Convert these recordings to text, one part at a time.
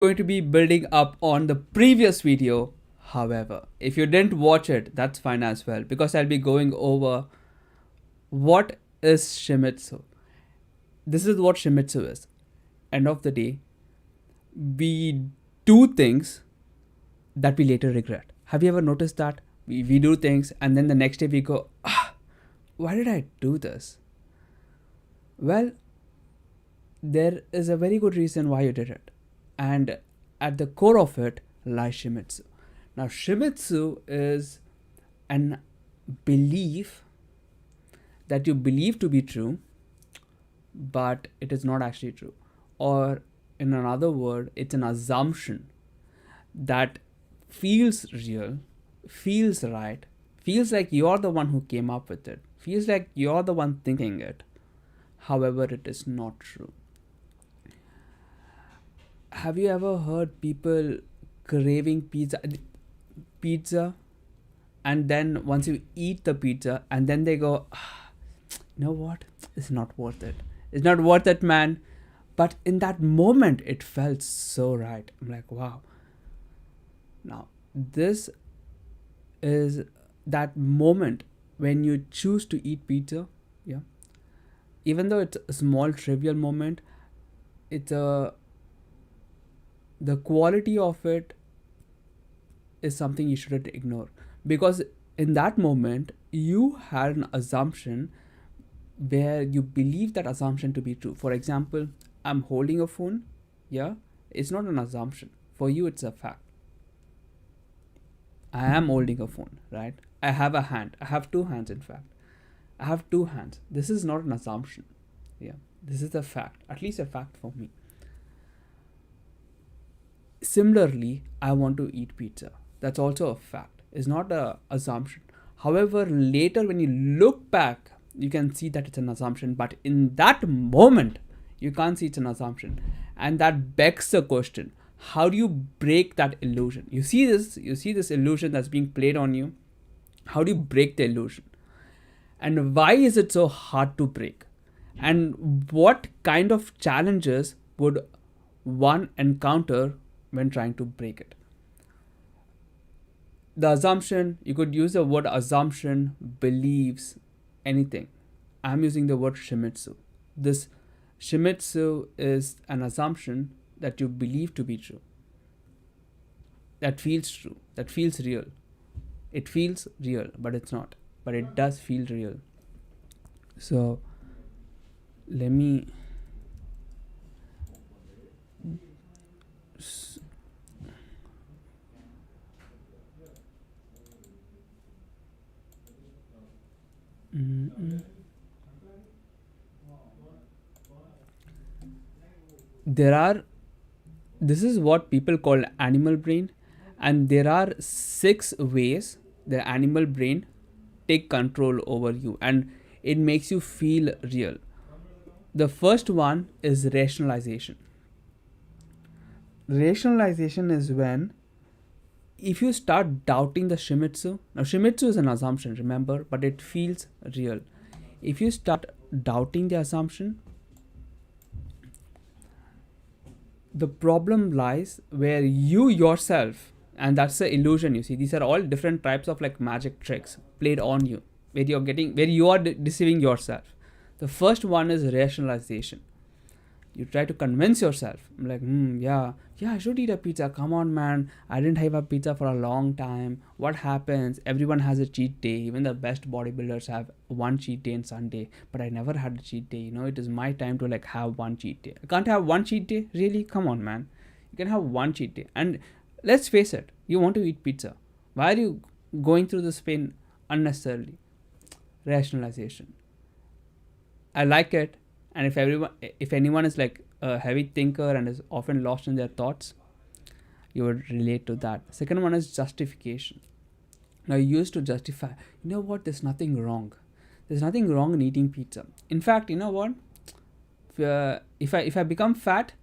going to be building up on the previous video. However, if you didn't watch it, that's fine as well, because I'll be going over what is Shimitsu. This is what Shimitsu is. End of the day, we do things that we later regret. Have you ever noticed that? We do things and then the next day we go, why did I do this? Well, there is a very good reason why you did it. And at the core of it lies Shimitsu. Now, Shimitsu is an belief that you believe to be true, but it is not actually true. Or, in another word, it's an assumption that feels real, feels right, feels like you're the one who came up with it, feels like you're the one thinking it. However, it is not true. Have you ever heard people craving pizza, and then once you eat the pizza and then they go, you know what, it's not worth it, it's not worth it, man. But in that moment it felt so right. I'm like, wow. Now this is that moment when you choose to eat pizza. Yeah, even though it's a small trivial moment, it's a the quality of it is something you shouldn't ignore, because in that moment you had an assumption where you believe that assumption to be true. For example, I'm holding a phone. Yeah, it's not an assumption. For you, it's a fact. I am holding a phone, right? I have a hand. I have two hands, in fact. I have two hands. This is not an assumption. Yeah, this is a fact, at least a fact for me. Similarly, I want to eat pizza. That's also a fact. It's not an assumption. However, later when you look back, you can see that it's an assumption. But in that moment, you can't see it's an assumption. And that begs the question, how do you break that illusion? You see this illusion that's being played on you. How do you break the illusion? And why is it so hard to break? And what kind of challenges would one encounter when trying to break it? The assumption, you could use the word assumption, beliefs, anything. I'm using the word Shimitsu. This Shimitsu is an assumption that you believe to be true, that feels true, that feels real. It feels real, but it's not. But it does feel real. So, let me. There are, this is what people call animal brain, and there are 6 ways the animal brain take control over you and it makes you feel real. The first one is rationalization. Rationalization is when, if you start doubting the Shimitsu, now Shimitsu is an assumption, remember, but it feels real. If you start doubting the assumption, the problem lies where you yourself, and that's the illusion. You see, these are all different types of like magic tricks played on you, where you are deceiving yourself. The first one is rationalization. You try to convince yourself, like, yeah, I should eat a pizza. Come on, man. I didn't have a pizza for a long time. What happens? Everyone has a cheat day. Even the best bodybuilders have one cheat day on Sunday. But I never had a cheat day. You know, it is my time to like have one cheat day. I can't have one cheat day? Really? Come on, man. You can have one cheat day. And let's face it, you want to eat pizza. Why are you going through this pain unnecessarily? Rationalization. I like it. And if anyone is like a heavy thinker and is often lost in their thoughts, you would relate to that. Second one is justification. Now, you used to justify, you know what, there's nothing wrong. There's nothing wrong in eating pizza. In fact, you know what, if I become fat,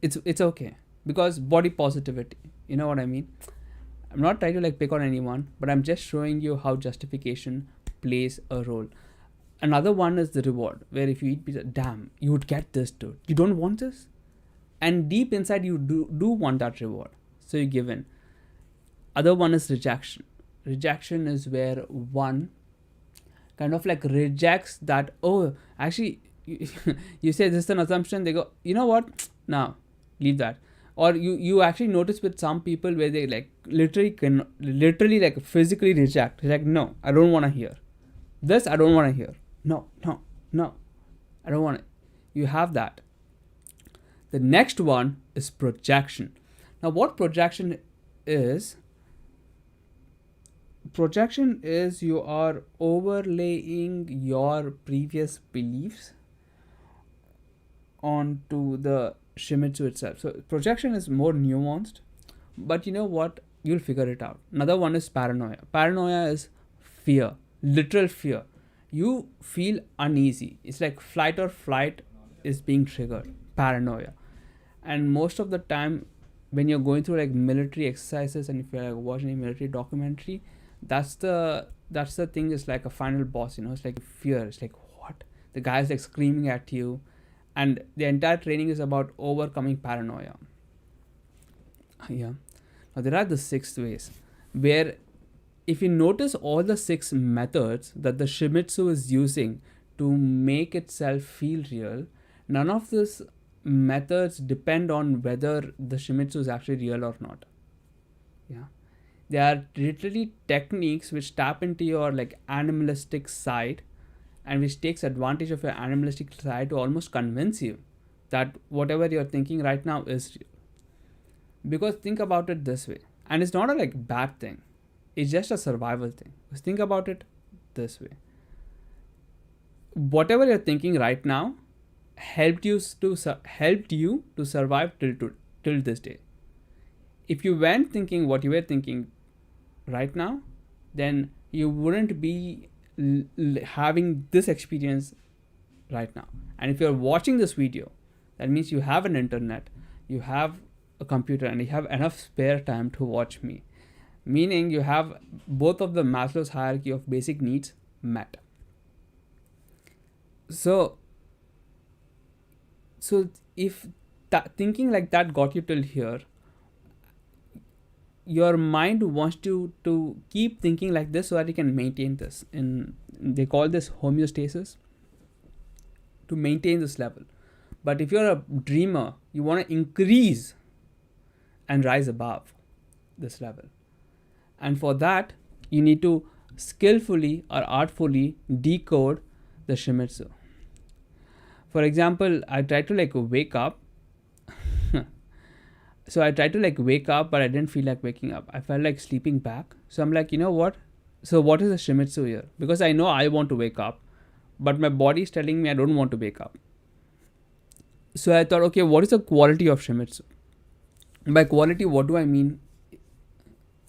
it's okay, because body positivity. You know what I mean? I'm not trying to like pick on anyone, but I'm just showing you how justification plays a role. Another one is the reward, where if you eat pizza, damn, you would get this, dude. You don't want this? and deep inside you do want that reward, so you give in. Other one is rejection. Rejection is where one kind of like rejects that, oh, actually, you say this is an assumption, they go, you know what, now leave that. Or you actually notice with some people where they like literally like physically reject, like, no, I don't want to hear this, I don't want to hear, no, I don't want it. You have that. The next one is projection. Now what projection is you are overlaying your previous beliefs onto the Shimitsu itself. So projection is more nuanced, but you know what? You'll figure it out. Another one is paranoia. Paranoia is fear, literal fear. You feel uneasy. It's like flight or flight is being triggered. Paranoia. And most of the time, when you're going through like military exercises, and if you're like watching a military documentary, that's the thing. Is like a final boss. It's like fear. It's like, what? The guy's like screaming at you, and the entire training is about overcoming paranoia. Yeah. Now there are the 6 ways where, if you notice all the 6 methods that the Shimitsu is using to make itself feel real, none of these methods depend on whether the Shimitsu is actually real or not. Yeah. They are literally techniques which tap into your like animalistic side, and which takes advantage of your animalistic side to almost convince you that whatever you're thinking right now is real. Because think about it this way, and it's not a like bad thing, it's just a survival thing. Just think about it this way. Whatever you're thinking right now helped you to survive till this day. If you weren't thinking what you were thinking right now, then you wouldn't be having this experience right now. And if you're watching this video, that means you have an internet, you have a computer, and you have enough spare time to watch me, meaning you have both of the Maslow's hierarchy of basic needs met. So if thinking like that got you till here, your mind wants you to keep thinking like this so that you can maintain this. They call this homeostasis, to maintain this level. But if you're a dreamer, you want to increase and rise above this level. And for that, you need to skillfully or artfully decode the Shimitsu. For example, I tried to like wake up. So I tried to like wake up, but I didn't feel like waking up. I felt like sleeping back. So I'm like, you know what? So what is the Shimitsu here? Because I know I want to wake up, but my body is telling me I don't want to wake up. So I thought, okay, what is the quality of Shimitsu? By quality, what do I mean?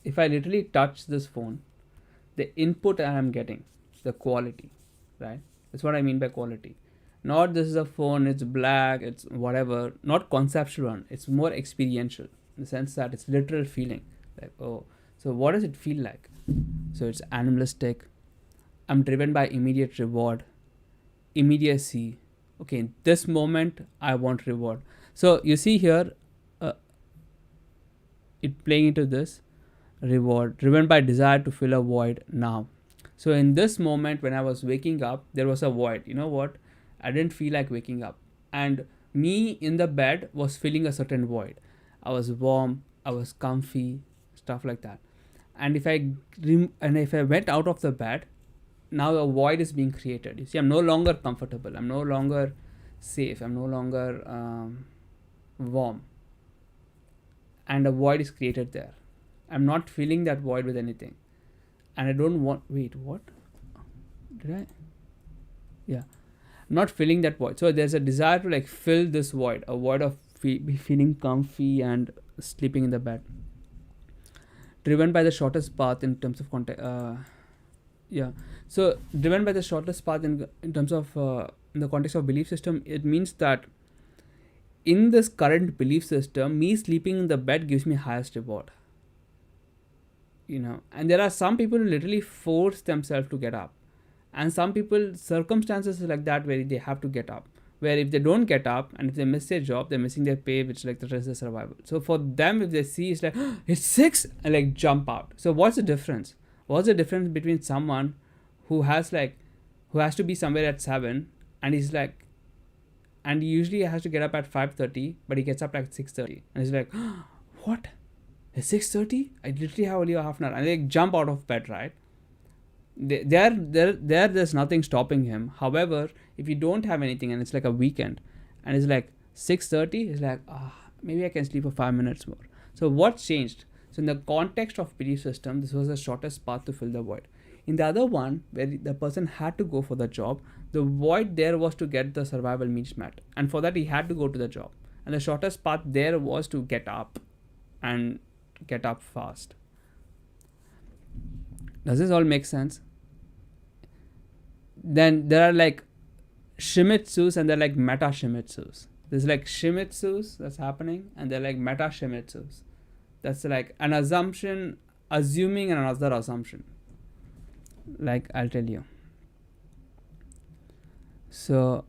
If I literally touch this phone, the input I am getting, the quality, right? That's what I mean by quality. Not this is a phone, it's black, it's whatever. Not conceptual one. It's more experiential, in the sense that it's literal feeling. Like, oh, so what does it feel like? So it's animalistic. I'm driven by immediate reward, immediacy. Okay, in this moment, I want reward. So you see here, it playing into this reward, driven by desire to fill a void now. So in this moment, when I was waking up, there was a void. You know what? I didn't feel like waking up, and me in the bed was filling a certain void. I was warm, I was comfy, stuff like that. And if I went out of the bed, now a void is being created. You see, I'm no longer comfortable, I'm no longer safe, I'm no longer warm, and a void is created there. I'm not filling that void with anything, and I don't want. Wait, what? Did I? Yeah. Not filling that void. So there's a desire to like fill this void, a void of feeling comfy and sleeping in the bed. Driven by the shortest path in terms of context. So driven by the shortest path in terms of in the context of belief system, it means that in this current belief system, me sleeping in the bed gives me highest reward. And there are some people who literally force themselves to get up. And some people, circumstances like that where they have to get up. where if they don't get up and if they miss their job, they're missing their pay, which like the rest of survival. So for them, if they see it's like it's 6 and like jump out. So what's the difference? What's the difference between someone who has to be somewhere at 7 and he's like, and he usually has to get up at 5:30, but he gets up like 6:30 and he's like, what? It's 6:30? I literally have only a half an hour, and they jump out of bed, right? There's nothing stopping him. However, if you don't have anything and it's like a weekend and it's like 6:30, it's like, maybe I can sleep for 5 minutes more. So what's changed? So in the context of belief system, this was the shortest path to fill the void. In the other one, where the person had to go for the job, the void there was to get the survival needs met. And for that, he had to go to the job. And the shortest path there was to get up and get up fast. Does this all make sense? Then there are like Shimitsus and they're like meta Shimitsus. There's like Shimitsus that's happening and they're like meta Shimitsus. That's like an assumption, assuming another assumption. Like I'll tell you. So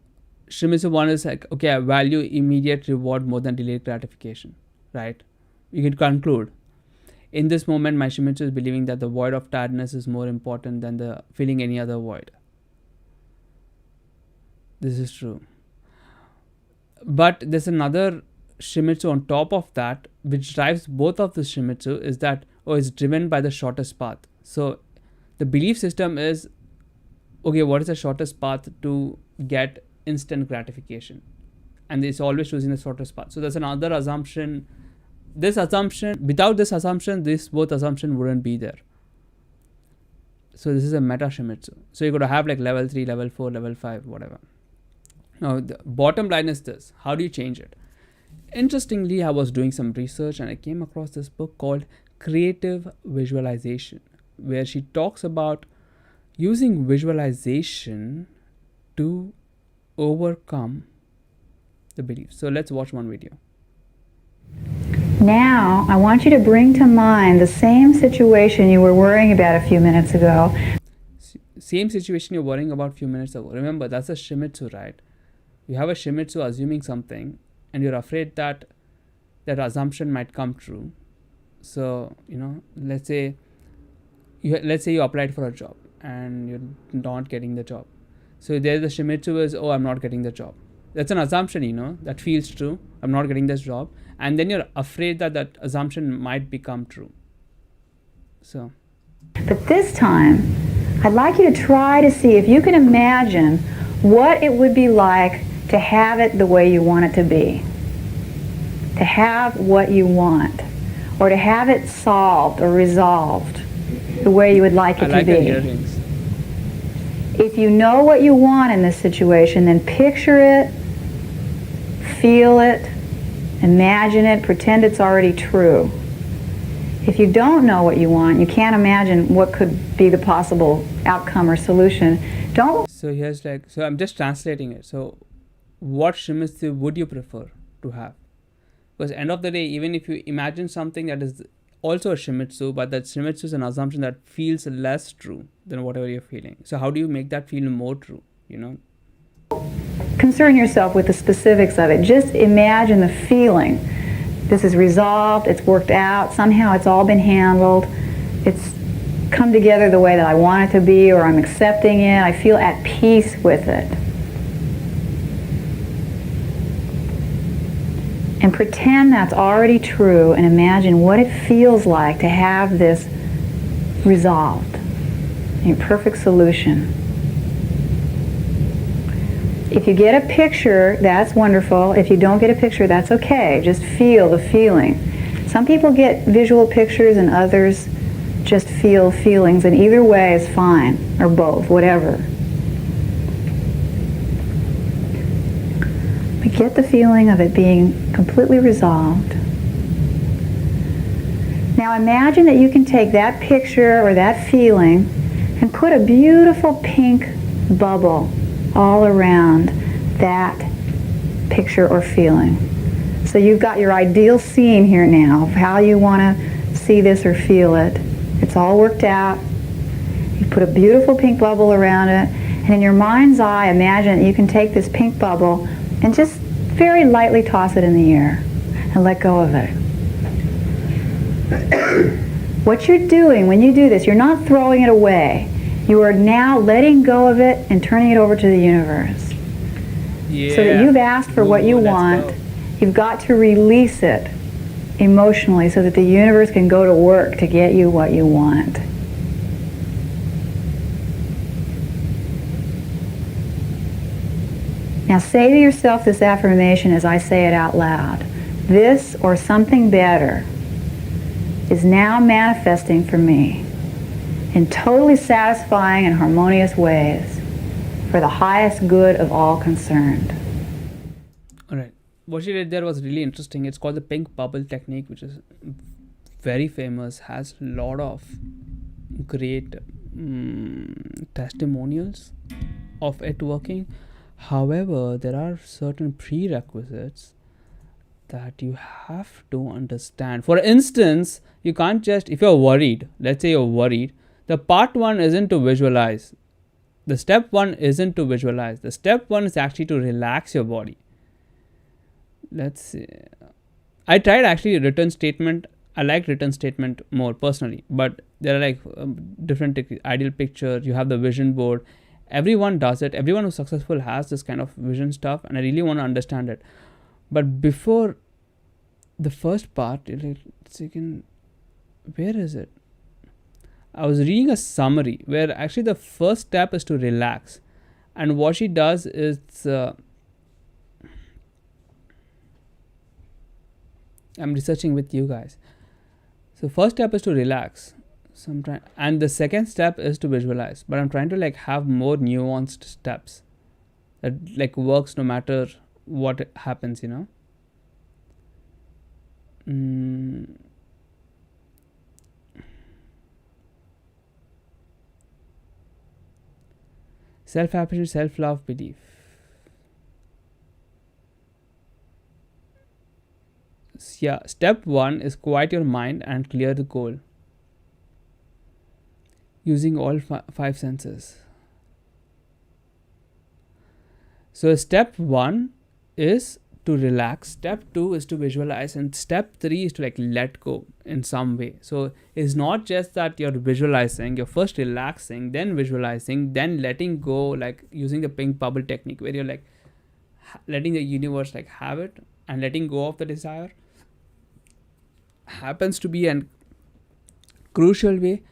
Shimitsu 1 is like, okay, I value immediate reward more than delayed gratification, right? You can conclude. In this moment, my Shimitsu is believing that the void of tiredness is more important than the feeling any other void. This is true. But there's another Shimitsu on top of that, which drives both of the Shimitsu, is that, it's driven by the shortest path. So the belief system is, okay, what is the shortest path to get instant gratification? And it's always choosing the shortest path. So there's another assumption. Without this assumption, both assumption wouldn't be there. So this is a meta Shimitsu. So you're going to have like level 3, level 4, level 5, whatever. Now, the bottom line is this. How do you change it? Interestingly, I was doing some research and I came across this book called Creative Visualization, where she talks about using visualization to overcome the belief. So let's watch one video. Now, I want you to bring to mind the same situation you were worrying about a few minutes ago. Same situation you're worrying about a few minutes ago. Remember, that's a Shimitsu, right? You have a Shimitsu assuming something and you're afraid that that assumption might come true. So, let's say you applied for a job and you're not getting the job. So there the Shimitsu is, I'm not getting the job. That's an assumption, that feels true. I'm not getting this job. And then you're afraid that that assumption might become true. So. But this time, I'd like you to try to see if you can imagine what it would be like to have it the way you want it to be. To have what you want. Or to have it solved or resolved the way you would like it to be. Earrings. If you know what you want in this situation, then picture it, feel it, imagine it, pretend it's already true. If you don't know what you want, you can't imagine what could be the possible outcome or solution. So here's so I'm just translating it. So what Shimitsu would you prefer to have? Because end of the day, even if you imagine something that is also a Shimitsu, but that Shimitsu is an assumption that feels less true than whatever you're feeling. So how do you make that feel more true, Concern yourself with the specifics of it. Just imagine the feeling. This is resolved, it's worked out, somehow it's all been handled, it's come together the way that I want it to be, or I'm accepting it, I feel at peace with it. And pretend that's already true and imagine what it feels like to have this resolved. A perfect solution. If you get a picture, that's wonderful. If you don't get a picture, that's okay. Just feel the feeling. Some people get visual pictures and others just feel feelings, and either way is fine, or both, whatever. But get the feeling of it being completely resolved. Now imagine that you can take that picture or that feeling and put a beautiful pink bubble all around that picture or feeling. So you've got your ideal scene here now of how you want to see this or feel it. It's all worked out. You put a beautiful pink bubble around it, and in your mind's eye, imagine that you can take this pink bubble, and just very lightly toss it in the air and let go of it. What you're doing when you do this, you're not throwing it away. You are now letting go of it and turning it over to the universe. Yeah. So that you've asked for what you let's want. go. You've got to release it emotionally so that the universe can go to work to get you what you want. Now say to yourself this affirmation as I say it out loud. This or something better is now manifesting for me in totally satisfying and harmonious ways for the highest good of all concerned. All right. What she did there was really interesting. It's called the pink bubble technique, which is very famous, has a lot of great testimonials of it working. However, there are certain prerequisites that you have to understand. For instance, you can't just, if you're worried, let's say you're worried, the part one isn't to visualize. The step one isn't to visualize. The step one is actually to relax your body. Let's see. I tried actually written statement. I like written statement more personally, but there are like different ideal picture. You have the vision board. Everyone does it. Everyone who's successful has this kind of vision stuff, and I really want to understand it. But before the first part, where is it? I was reading a summary where actually the first step is to relax, and what she does is I'm researching with you guys. So first step is to relax. And the second step is to visualize, but I'm trying to like have more nuanced steps that like works no matter what happens, you know. Self-appreciation, self-love, belief. Yeah, step one is quiet your mind and clear the goal using all five senses. So step one is to relax, step two is to visualize, and step three is to like let go in some way. So it's not just that you're visualizing, you're first relaxing, then visualizing, then letting go, like using the pink bubble technique where you're like letting the universe like have it and letting go of the desire. Happens to be a crucial way.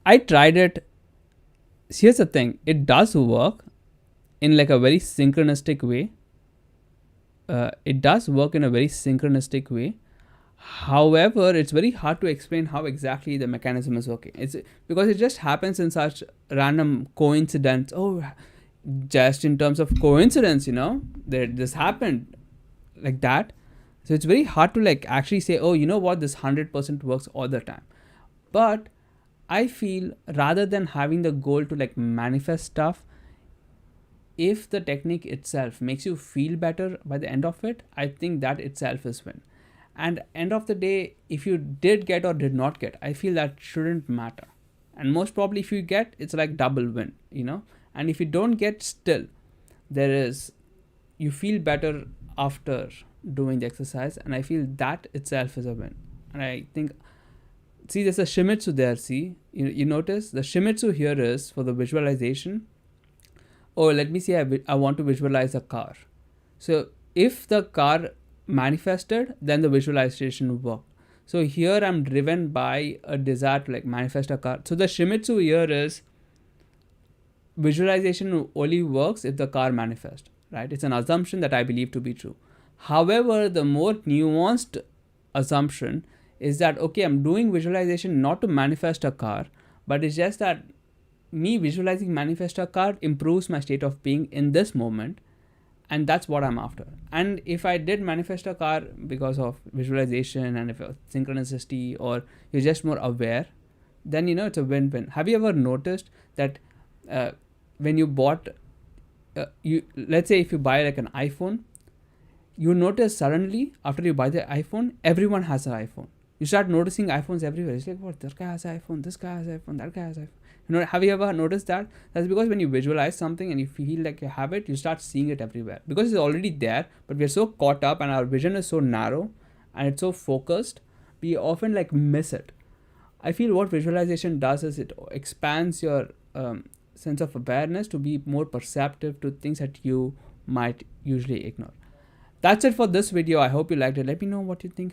I tried it. Here's the thing, it does work in like a very synchronistic way. It does work in a very synchronistic way. However, it's very hard to explain how exactly the mechanism is working. It's because it just happens in such random coincidence. Oh, just in terms of coincidence, you know, that this happened like that. So it's very hard to like actually say, oh, you know what, this 100% works all the time. But I feel rather than having the goal to like manifest stuff, if the technique itself makes you feel better by the end of it, I think that itself is win. And end of the day, if you did get or did not get, I feel that shouldn't matter. And most probably if you get, it's like double win, you know. And if you don't get, still you feel better after doing the exercise, and I feel that itself is a win. And I think, see, there's a Shimitsu there. See, you notice the Shimitsu here is for the visualization. Oh, let me say I want to visualize a car. So if the car manifested, then the visualization worked. So here I'm driven by a desire to like manifest a car. So the Shimitsu here is visualization only works if the car manifests, right? It's an assumption that I believe to be true. However, the more nuanced assumption is that, okay, I'm doing visualization not to manifest a car, but it's just that me visualizing manifest a car improves my state of being in this moment, and that's what I'm after. And if I did manifest a car because of visualization and if it's synchronicity, or you're just more aware, then you know it's a win-win. Have you ever noticed that when you bought, let's say if you buy like an iPhone, you notice suddenly after you buy the iPhone, everyone has an iPhone. You start noticing iPhones everywhere. It's like, what, this guy has an iPhone, this guy has an iPhone, that guy has an iPhone. You know, have you ever noticed that? That's because when you visualize something and you feel like you have it, you start seeing it everywhere. Because it's already there, but we're so caught up and our vision is so narrow and it's so focused, we often like miss it. I feel what visualization does is it expands your sense of awareness to be more perceptive to things that you might usually ignore. That's it for this video. I hope you liked it. Let me know what you think